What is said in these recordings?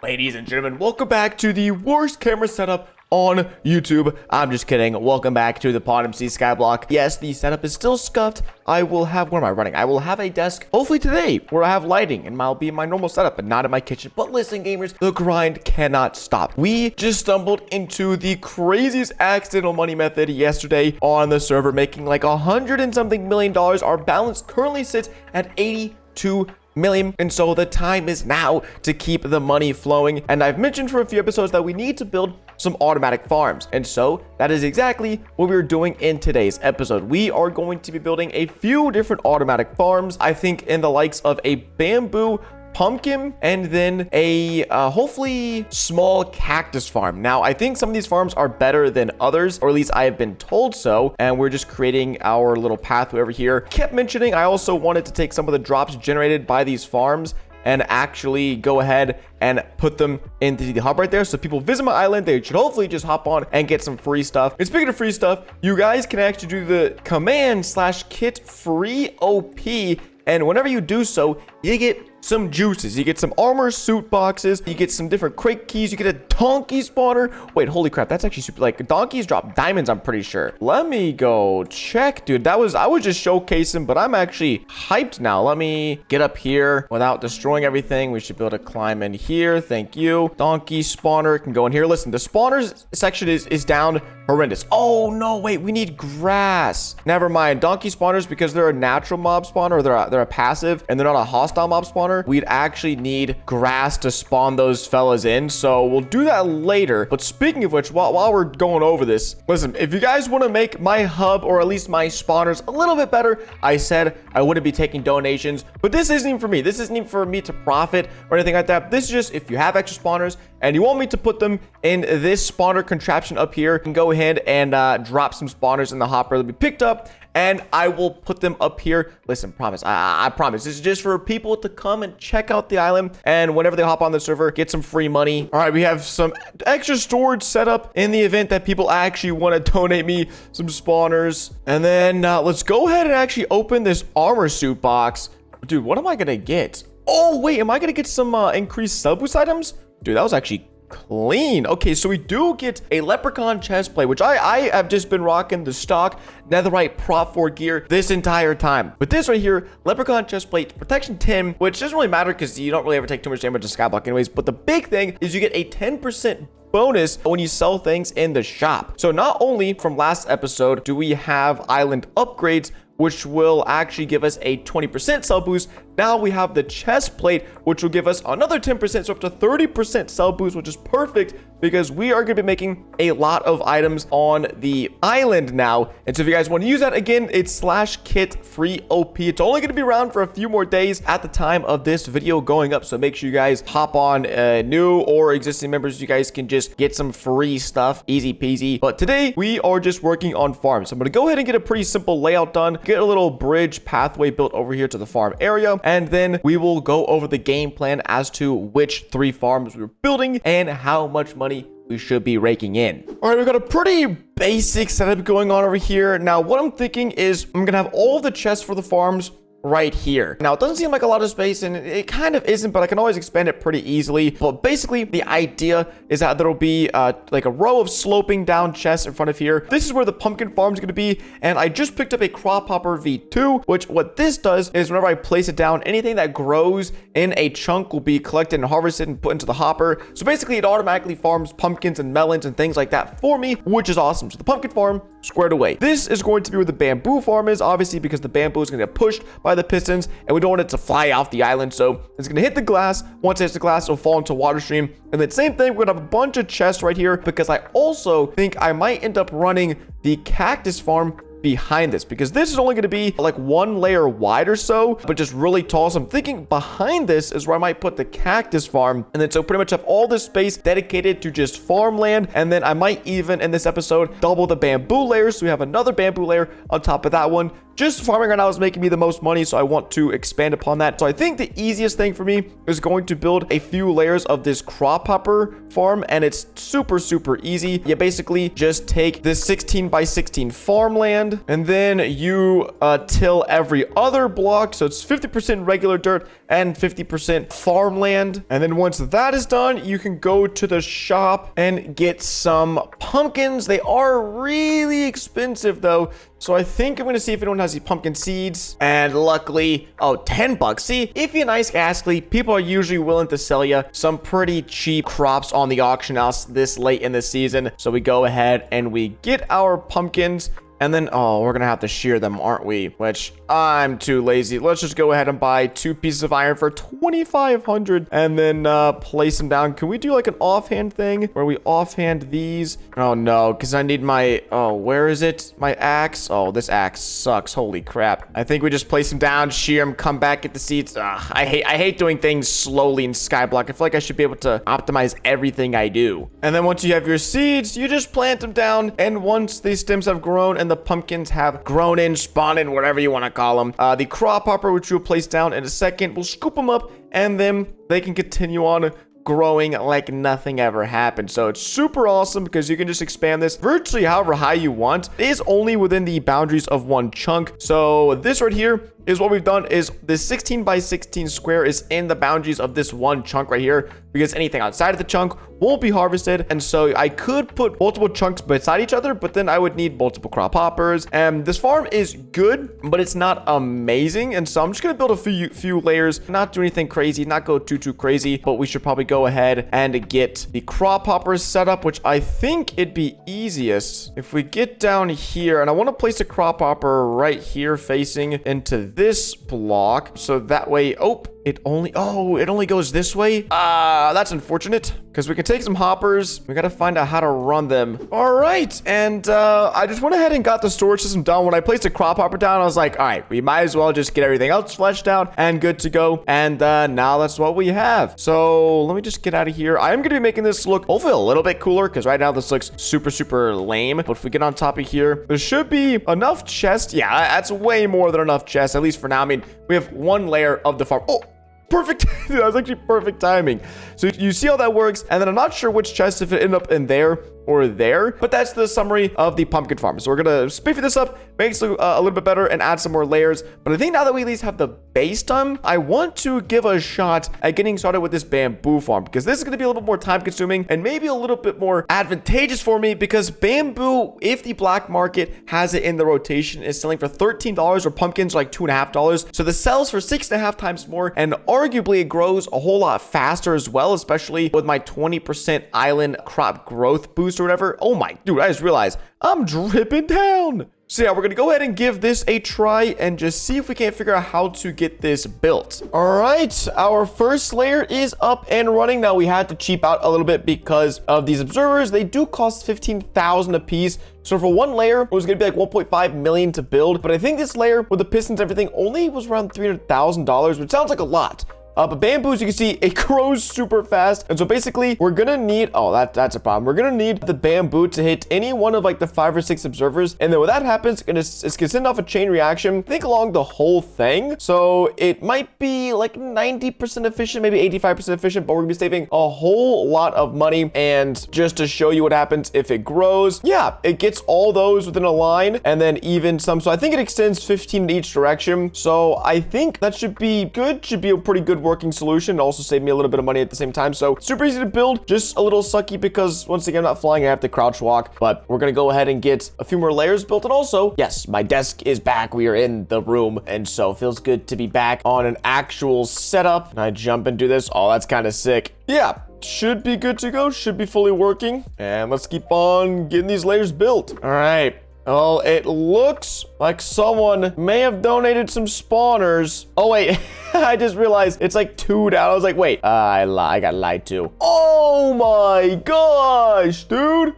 Ladies and gentlemen, welcome back to the worst camera setup on YouTube. I'm just kidding. Welcome back to the Pod MC Skyblock. Yes, the setup is still scuffed. I will have, where am I running? I will have a desk, hopefully today, where I have lighting and I'll be in my normal setup and not in my kitchen. But listen, gamers, the grind cannot stop. We just stumbled into the craziest accidental money method yesterday on the server, making like $100 and something million. Our balance currently sits at 82 million, and so the time is now to keep the money flowing. And I've mentioned for a few episodes that we need to build some automatic farms, and so that is exactly what we're doing in today's episode. We are going to be building a few different automatic farms, I think in the likes of a bamboo pumpkin and then a hopefully small cactus farm. Now I think some of these farms are better than others, or at least I have been told so, and we're just creating our little pathway over here. Kept mentioning I also wanted to take some of the drops generated by these farms and actually go ahead and put them into the hub right there. So people visit my island, they should hopefully just hop on and get some free stuff. And speaking of free stuff, you guys can actually do the command/kit free OP. And whenever you do so, you get some juices. You get some armor suit boxes. You get some different crate keys. You get a donkey spawner. Wait, holy crap. That's actually super. Like, donkeys drop diamonds, I'm pretty sure. Let me go check, dude. I was just showcasing, but I'm actually hyped now. Let me get up here without destroying everything. We should be able to climb in here. Thank you. Donkey spawner can go in here. Listen, the spawners section is down horrendous. Oh, no, wait. We need grass. Never mind. Donkey spawners, because they're a natural mob spawner, or they're a passive, and they're not a hostile mob spawner, we'd actually need grass to spawn those fellas in, so we'll do that later. But speaking of which, while we're going over this, listen, if you guys want to make my hub, or at least my spawners, a little bit better, I said I wouldn't be taking donations, but this isn't even for me. This isn't even for me to profit or anything like that. This is just if you have extra spawners and you want me to put them in this spawner contraption up here, you can go ahead and drop some spawners in the hopper. They'll be picked up and I will put them up here. Listen, promise. I promise. This is just for people to come and check out the island. And whenever they hop on the server, get some free money. All right, we have some extra storage set up in the event that people actually want to donate me some spawners. And then let's go ahead and actually open this armor suit box. Dude, what am I going to get? Oh, wait, am I going to get some increased sub boost items? Dude, that was actually clean. Okay, so we do get a leprechaun chest plate, which I have just been rocking the stock netherite prop 4 gear this entire time. But this right here, leprechaun chest plate, protection 10, which doesn't really matter because you don't really ever take too much damage to Skyblock anyways. But the big thing is you get a 10% bonus when you sell things in the shop. So not only from last episode do we have island upgrades, which will actually give us a 20% sell boost. Now we have the chest plate, which will give us another 10%, so up to 30% sell boost, which is perfect because we are going to be making a lot of items on the island now. And so if you guys want to use that, again, it's /kit free OP. It's only going to be around for a few more days at the time of this video going up. So make sure you guys hop on new or existing members. You guys can just get some free stuff. Easy peasy. But today we are just working on farms. So I'm going to go ahead and get a pretty simple layout done. Get a little bridge pathway built over here to the farm area. And then we will go over the game plan as to which 3 farms we're building and how much money we should be raking in. All right, we've got a pretty basic setup going on over here. Now, what I'm thinking is I'm going to have all of the chests for the farms right here. Now, it doesn't seem like a lot of space, and it kind of isn't, but I can always expand it pretty easily. But basically, the idea is that there'll be like a row of sloping down chests in front of here. This is where the pumpkin farm is going to be, and I just picked up a crop hopper V2, which what this does is whenever I place it down, anything that grows in a chunk will be collected and harvested and put into the hopper. So basically, it automatically farms pumpkins and melons and things like that for me, which is awesome. So the pumpkin farm squared away. This is going to be where the bamboo farm is, obviously, because the bamboo is going to get pushed by the pistons and we don't want it to fly off the island. So it's going to hit the glass. Once it hits the glass, it'll fall into water stream. And then same thing, we're going to have a bunch of chests right here because I also think I might end up running the cactus farm behind this, because this is only going to be like 1 layer wide or so, but just really tall. So I'm thinking behind this is where I might put the cactus farm, and then so pretty much have all this space dedicated to just farmland. And then I might even in this episode double the bamboo layers, so we have another bamboo layer on top of that one, just farming right now is making me the most money, so I want to expand upon that. So I think the easiest thing for me is going to build a few layers of this crop hopper farm, and it's super, super easy. You basically just take this 16 by 16 farmland, and then you till every other block. So it's 50% regular dirt and 50% farmland. And then once that is done, you can go to the shop and get some pumpkins. They are really expensive though. So I think I'm going to see if anyone has any pumpkin seeds. And luckily, oh, 10 bucks. See, if you're nice, Astley, people are usually willing to sell you some pretty cheap crops on the auction house this late in the season. So we go ahead and we get our pumpkins. And then, oh, we're going to have to shear them, aren't we? Which I'm too lazy. Let's just go ahead and buy 2 pieces of iron for 2,500 and then place them down. Can we do like an offhand thing where we offhand these? Oh, no, because I need my, oh, where is it? My axe. Oh, this axe sucks. Holy crap. I think we just place them down, shear them, come back, get the seeds. Ugh, I hate doing things slowly in Skyblock. I feel like I should be able to optimize everything I do. And then once you have your seeds, you just plant them down. And once these stems have grown and the pumpkins have grown in, spawned in, whatever you want to call them, the crop hopper, which we'll place down in a second, we'll scoop them up, and then they can continue on growing like nothing ever happened. So it's super awesome because you can just expand this virtually however high you want. It is only within the boundaries of one chunk. So this right here is what we've done is this 16 by 16 square is in the boundaries of this one chunk right here, because anything outside of the chunk won't be harvested. And so I could put multiple chunks beside each other, but then I would need multiple crop hoppers. And this farm is good, but it's not amazing. And so I'm just going to build a few layers, not do anything crazy, not go too crazy, but we should probably go ahead and get the crop hoppers set up, which I think it'd be easiest if we get down here. And I want to place a crop hopper right here facing into this block, so that way, it only goes this way. That's unfortunate, because we can take some hoppers. We got to find out how to run them. All right, and I just went ahead and got the storage system done. When I placed a crop hopper down, I was like, all right, we might as well just get everything else fleshed out and good to go. And now that's what we have. So let me just get out of here. I am going to be making this look hopefully a little bit cooler, because right now this looks super lame. But if we get on top of here, there should be enough chests. Yeah, that's way more than enough chests, at least for now. I mean, we have one layer of the farm. Oh, perfect. That was actually perfect timing. So you see how that works. And then I'm not sure which chest, if it ended up in there or there, but that's the summary of the pumpkin farm. So we're gonna spiffy this up, make it look a little bit better, and add some more layers. But I think now that we at least have the base done, I want to give a shot at getting started with this bamboo farm, because this is gonna be a little bit more time consuming and maybe a little bit more advantageous for me, because bamboo, if the black market has it in the rotation, is selling for $13, or pumpkins are like $2.50. So this sells for 6.5 times more, and arguably it grows a whole lot faster as well, especially with my 20% island crop growth boost or whatever. Oh my, dude, I just realized I'm dripping down. So yeah, we're gonna go ahead and give this a try and just see if we can't figure out how to get this built. All right, our first layer is up and running. Now we had to cheap out a little bit because of these observers. They do cost 15,000 a piece. So for one layer, it was gonna be like 1.5 million to build. But I think this layer with the pistons and everything only was around $300,000, which sounds like a lot. But bamboo, as you can see, it grows super fast. And so basically, we're gonna need, that's a problem. We're gonna need the bamboo to hit any one of like the 5 or 6 observers. And then when that happens, it's gonna send off a chain reaction, I think along the whole thing. So it might be like 90% efficient, maybe 85% efficient, but we're gonna be saving a whole lot of money. And just to show you what happens if it grows, yeah, it gets all those within a line and then even some. So I think it extends 15 in each direction. So I think that should be good, should be a pretty good working solution. Also save me a little bit of money at the same time. So super easy to build, just a little sucky because once again, I'm not flying, I have to crouch walk, but we're gonna go ahead and get a few more layers built. And also, yes, my desk is back. We are in the room, and so it feels good to be back on an actual setup. And I jump and do this. Oh, that's kind of sick. Yeah, should be good to go, should be fully working. And let's keep on getting these layers built. All right. Oh, it looks like someone may have donated some spawners. Oh, wait. I just realized it's like 2 down. I was like, wait, I got lied to. Oh my gosh, dude.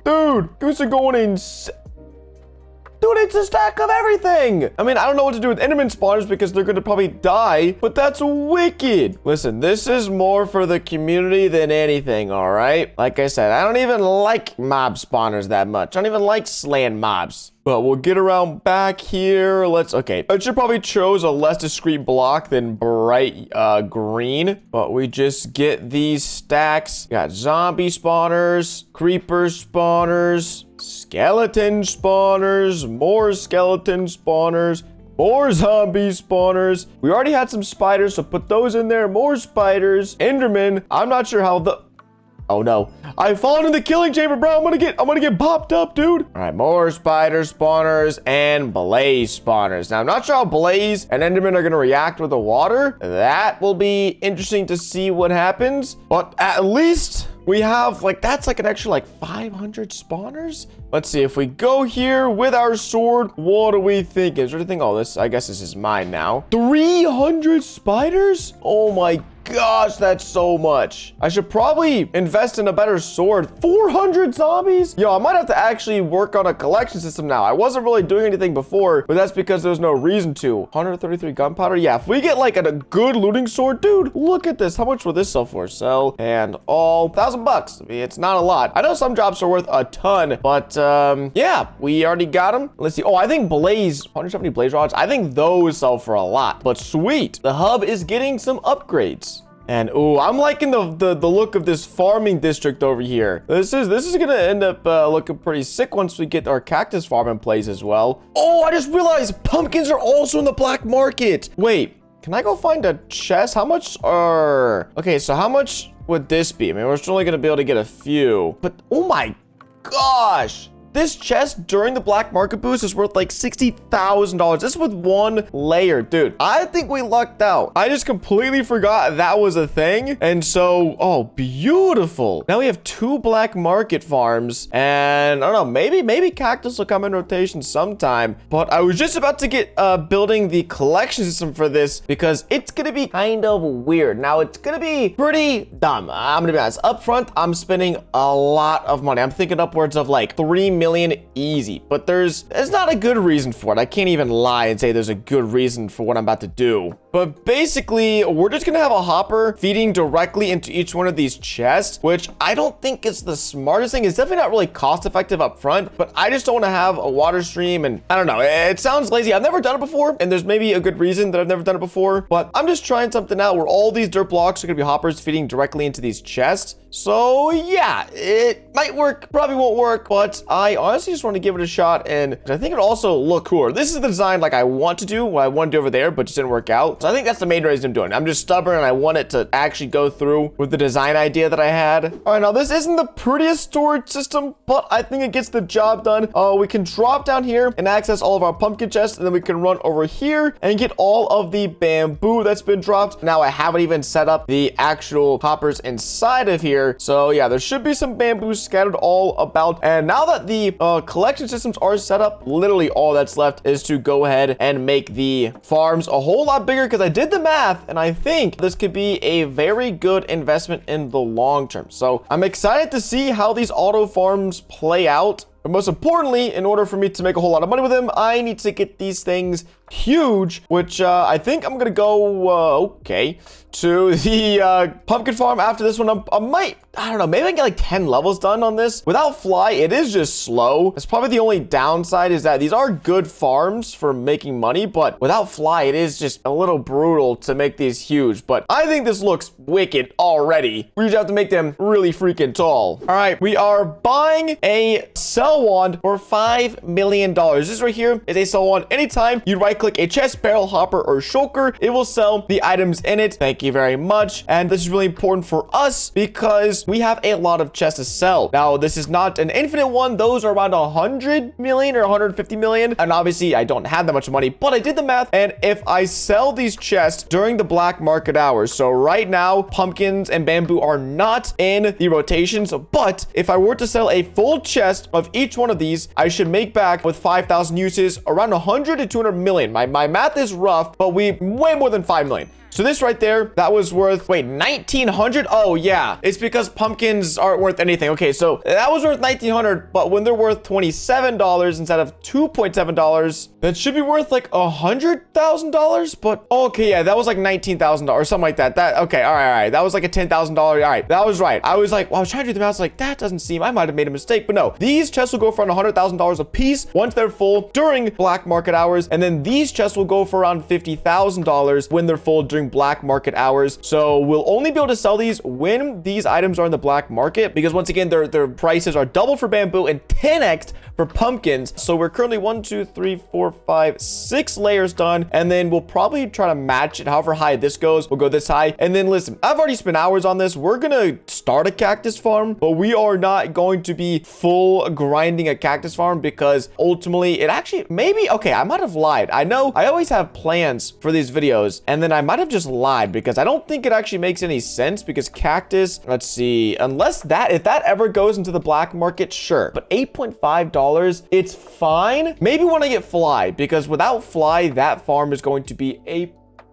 These are going insane. Dude, it's a stack of everything. I mean, I don't know what to do with enderman spawners because they're gonna probably die, but that's wicked. Listen, this is more for the community than anything, all right? Like I said, I don't even like mob spawners that much. I don't even like slaying mobs. But we'll get around back here. Okay. I should probably chose a less discreet block than bright green. But we just get these stacks. Got zombie spawners, creeper spawners, skeleton spawners, more skeleton spawners, more zombie spawners. We already had some spiders, so put those in there. More spiders. Enderman. I'm not sure how the... Oh no. I've fallen in the killing chamber, bro. I'm gonna get popped up, dude. All right, more spider spawners and blaze spawners. Now, I'm not sure how blaze and enderman are gonna react with the water. That will be interesting to see what happens. But at least we have, that's an extra, 500 spawners. Let's see, if we go here with our sword, what do we think? Is there anything? Oh, I guess this is mine now. 300 spiders? Oh my gosh, that's so much. I should probably invest in a better sword. 400 zombies? Yo, I might have to actually work on a collection system now. I wasn't really doing anything before, but that's because there's no reason to. 133 gunpowder? Yeah, if we get a good looting sword, dude, look at this. How much will this sell for? Sell and all. $1,000. I mean, it's not a lot. I know some drops are worth a ton, but yeah, we already got them. Let's see. Oh, I think blaze, 170 blaze rods. I think those sell for a lot, but sweet. The hub is getting some upgrades. And ooh, I'm liking the look of this farming district over here. This is gonna end up looking pretty sick once we get our cactus farm in place as well. Oh, I just realized pumpkins are also in the black market. Wait, can I go find a chest? How much are... Okay, so how much would this be? I mean, we're still only gonna be able to get a few. But oh my gosh. This chest during the black market boost is worth $60,000. This with one layer. Dude, I think we lucked out. I just completely forgot that was a thing. And so, oh, beautiful. Now we have 2 black market farms. And I don't know, maybe cactus will come in rotation sometime. But I was just about to get building the collection system for this because it's going to be kind of weird. Now, it's going to be pretty dumb. I'm going to be honest. Up front, I'm spending a lot of money. I'm thinking upwards of $3 million easy, but there's not a good reason for it. I can't even lie and say there's a good reason for what I'm about to do. But basically, we're just gonna have a hopper feeding directly into each one of these chests, which I don't think is the smartest thing. It's definitely not really cost effective up front, but I just don't want to have a water stream, and I don't know, it sounds lazy. I've never done it before, and there's maybe a good reason that I've never done it before, but I'm just trying something out where all these dirt blocks are gonna be hoppers feeding directly into these chests. So yeah, it might work, probably won't work, but I honestly just want to give it a shot, and I think it also look cooler. This is the design I want to do, what I want to do over there, but just didn't work out. So I think that's the main reason I'm doing it. I'm just stubborn and I want it to actually go through with the design idea that I had. All right, now this isn't the prettiest storage system, but I think it gets the job done. We can drop down here and access all of our pumpkin chests, and then we can run over here and get all of the bamboo that's been dropped. Now I haven't even set up the actual hoppers inside of here. So yeah, there should be some bamboo scattered all about. And now that the collection systems are set up, literally all that's left is to go ahead and make the farms a whole lot bigger, because I did the math and I think this could be a very good investment in the long term. So I'm excited to see how these auto farms play out. But most importantly, in order for me to make a whole lot of money with them, I need to get these things huge, which I think I'm gonna go okay to the pumpkin farm after this one. I don't know, maybe I can get 10 levels done on this. Without fly, it is just slow. That's probably the only downside, is that these are good farms for making money, but without fly, it is just a little brutal to make these huge. But I think this looks wicked already. We just have to make them really freaking tall. All right, we are buying a sell wand for $5 million. This right here is a sell wand. Anytime you right click a chest, barrel, hopper, or shulker, it will sell the items in it. Thank you very much. And this is really important for us because we have a lot of chests to sell. Now, this is not an infinite one. Those are around 100 million or 150 million. And obviously, I don't have that much money, but I did the math. And if I sell these chests during the black market hours, so right now, pumpkins and bamboo are not in the rotations, but if I were to sell a full chest of each one of these, I should make back with 5,000 uses around 100 to 200 million. My math is rough, but way more than 5 million. So this right there, that was worth, wait, 1,900? Oh yeah, it's because pumpkins aren't worth anything. Okay, so that was worth 1,900, but when they're worth $27 instead of $2.7, that should be worth like $100,000. But okay, yeah, that was like $19,000 or something like that. Okay, all right. That was like a $10,000. All right, that was right. I was like, well, I was trying to do the math. I was like, that doesn't seem, I might have made a mistake, but no, these chests will go for around $100,000 a piece once they're full during black market hours, and then these chests will go for around $50,000 when they're full during black market hours. So we'll only be able to sell these when these items are in the black market, because once again, their prices are double for bamboo and 10x for pumpkins. So we're currently 1, 2, 3, 4, 5, 6 layers done, and then we'll probably try to match it however high this goes. We'll go this high, and then listen, I've already spent hours on this. We're gonna start a cactus farm, but we are not going to be full grinding a cactus farm, because ultimately it actually maybe, okay, I might have lied. I know I always have plans for these videos, and then I might have just lied, because I don't think it actually makes any sense, because cactus, let's see, unless that, if that ever goes into the black market, sure, but $8.5, it's fine. Maybe when I get fly, because without fly, that farm is going to be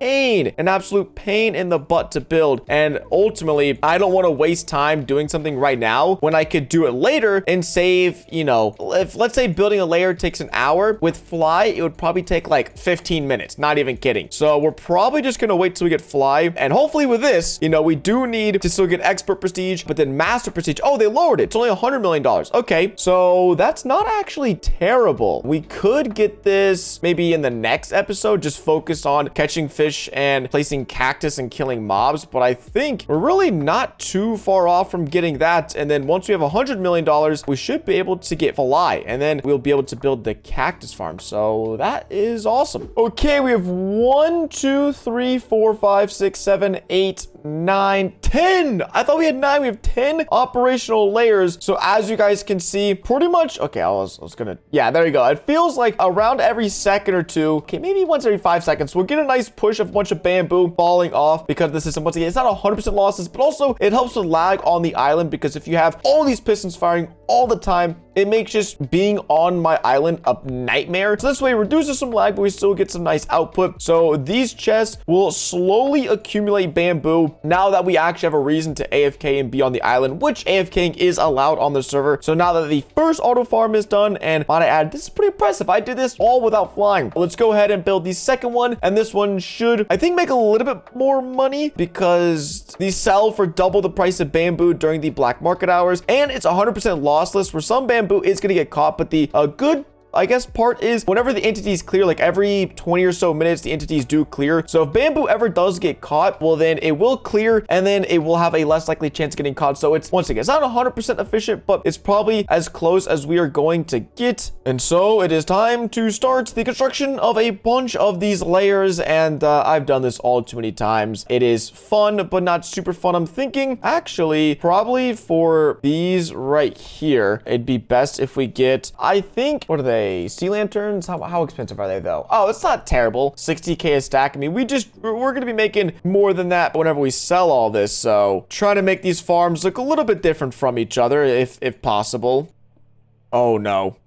an absolute pain in the butt to build, and ultimately I don't want to waste time doing something right now when I could do it later and save, you know, if let's say building a layer takes an hour, with fly it would probably take like 15 minutes, not even kidding. So we're probably just gonna wait till we get fly, and hopefully with this, you know, we do need to still get expert prestige, but then master prestige, oh, they lowered it, it's only $100 million. Okay, so that's not actually terrible. We could get this maybe in the next episode, just focus on catching fish and placing cactus and killing mobs, but I think we're really not too far off from getting that. And then once we have $100 million, we should be able to get fly, and then we'll be able to build the cactus farm. So that is awesome. Okay, we have 1, 2, 3, 4, 5, 6, 7, 8, 9, 10. I thought we had 9. We have 10 operational layers. So as you guys can see, pretty much, okay, I was gonna, yeah, there you go. It feels like around every second or two, okay, maybe once every 5 seconds, we'll get a nice push of a bunch of bamboo falling off, because the system, once again, it's not 100% losses, but also it helps with lag on the island, because if you have all these pistons firing all the time, it makes just being on my island a nightmare. So this way it reduces some lag, but we still get some nice output. So these chests will slowly accumulate bamboo now that we actually have a reason to AFK and be on the island, which AFKing is allowed on the server. So now that the first auto farm is done, and might I add, this is pretty impressive. I did this all without flying. Let's go ahead and build the second one, and this one should, I think, make a little bit more money, because these sell for double the price of bamboo during the black market hours, and it's 100% lossless, where some bamboo is going to get caught, but the good, I guess, part is whenever the entities clear, like every 20 or so minutes, the entities do clear. So if bamboo ever does get caught, well, then it will clear, and then it will have a less likely chance of getting caught. So it's, once again, it's not 100% efficient, but it's probably as close as we are going to get. And so it is time to start the construction of a bunch of these layers, and I've done this all too many times. It is fun, but not super fun. I'm thinking, actually, probably for these right here, it'd be best if we get, I think, what are they? Sea lanterns? How expensive are they though? Oh, it's not terrible. 60K a stack. I mean, we're gonna be making more than that whenever we sell all this. So trying to make these farms look a little bit different from each other if possible. Oh no.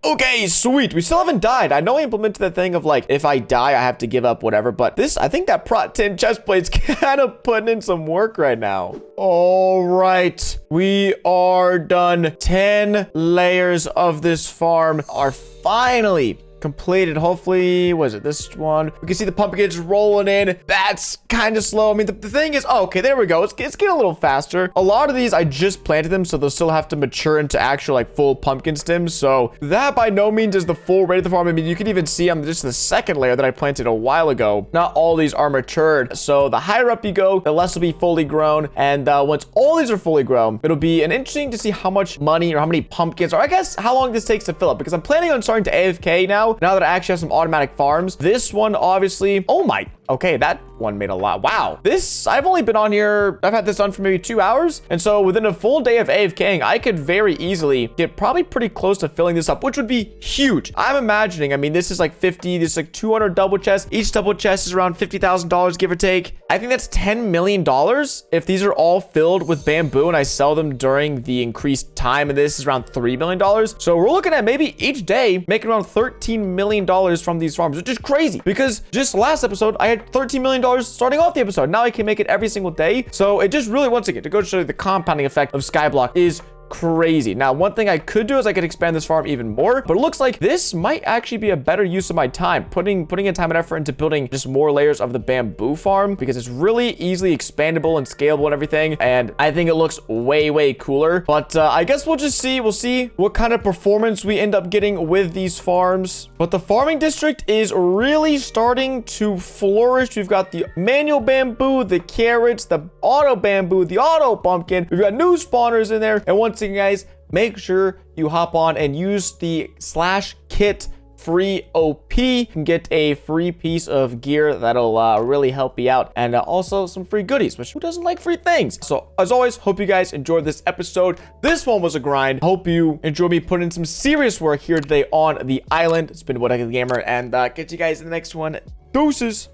Okay, sweet. We still haven't died. I know I implemented the thing of like, if I die, I have to give up whatever, but this, I think that Prot 10 chest plate's kind of putting in some work right now. All right, we are done. 10 layers of this farm are finally completed. Hopefully, was it this one? We can see the pumpkins rolling in. That's kind of slow. I mean, the thing is, oh, okay, there we go. It's getting a little faster. A lot of these, I just planted them, so they'll still have to mature into actual, like, full pumpkin stems. So that by no means is the full rate of the farm. I mean, you can even see I'm just the second layer that I planted a while ago. Not all these are matured. So the higher up you go, the less will be fully grown. And once all these are fully grown, it'll be an interesting to see how much money or how many pumpkins, or I guess how long this takes to fill up, because I'm planning on starting to AFK now that I actually have some automatic farms. This one, obviously, oh my, okay, that one made a lot. Wow. This, I've only been on here, I've had this on for maybe 2 hours. And so within a full day of AFKing, I could very easily get probably pretty close to filling this up, which would be huge. I'm imagining, I mean, this is like 50, this is like 200 double chests. Each double chest is around $50,000, give or take. I think that's $10 million if these are all filled with bamboo and I sell them during the increased time. And this is around $3 million. So we're looking at maybe each day making around $13 million from these farms, which is crazy because just last episode, I had get $13 million starting off the episode. Now I can make it every single day. So it just really, once again, to go show you the compounding effect of Skyblock is crazy. Now, one thing I could do is I could expand this farm even more, but it looks like this might actually be a better use of my time, putting in time and effort into building just more layers of the bamboo farm, because it's really easily expandable and scalable and everything, and I think it looks way cooler. But I guess we'll just see. We'll see what kind of performance we end up getting with these farms. But the farming district is really starting to flourish. We've got the manual bamboo, the carrots, the auto bamboo, the auto pumpkin. We've got new spawners in there, and once again, guys, make sure you hop on and use the /kit free OP. You can get a free piece of gear that'll really help you out, and also some free goodies, which who doesn't like free things? So as always, hope you guys enjoyed this episode. This one was a grind. Hope you enjoyed me putting in some serious work here today on the island. It's been Ducky the Gamer, and catch you guys in the next one. Deuces.